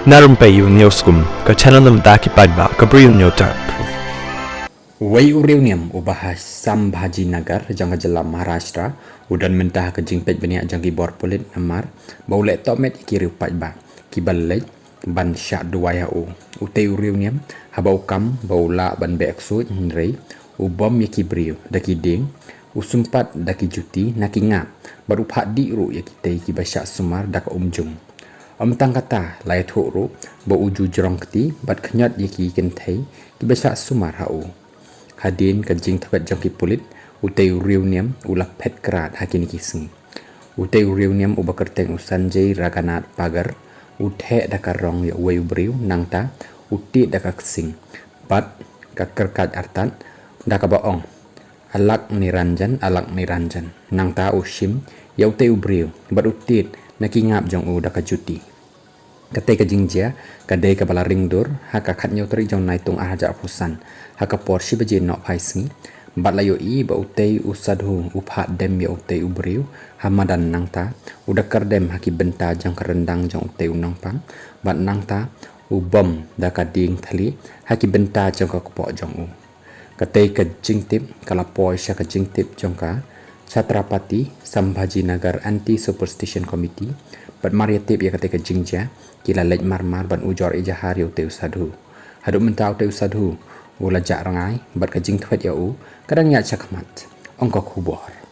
Narum payu nioskum, ka chananam daki padba, ka briu nyotarp. Wai Uriuniam ubahas Sambhaji Nagar jangka jelam Maharashtra udan mentah ke jingpet beniak jangki borpolit namar baulek tomet kiri padba kibalek ban syak duaya utei Uriuniam haba ukam baula ban beksud nrei ubom yaki briu daki ding usumpat daki juti naki ngap barupat di ru yaki tei kibasyak sumar dak umjung tang kata lai thuk ru ba uju jerong keti bat kenyat yaki kentai kibasyak sumar hau hadin kajing thabat jangki pulit utei Uriuniam ulah pet kerat hakini kising utei Uriuniam ubakerteng usanjay raganat pagar uthe dakarong ya wei briu nangta uti dakaksing bat kakerkat artat dakabaong alak niranjan nangta ushim ya utei briu bat utit nakingap jong u dakajuti katai kajingjia kadai kabala ringdur haka khatnyo tri jong naitung ahaja pusan haka porsi baje nok phaisngi bat layo I ba utei usadhu uphat dem ya utei ubriu hamadan nangta udakar dem haki benta jong kerendang jong utei unangpang bat nangta ubom dakading thali haki benta jong ka kopok jong u katai kajingtip kalapoy sya kajingtip jong ka Chhatrapati Sambhaji Nagar Anti Superstition Committee bat mariatip ya katai kajingja kila lej marmar ban ujor ijahar ya utei usadhu haduk mentau utei usadhu ulajak rangai bat kajing thwet ya u kadang ya chakmat ongkok hubor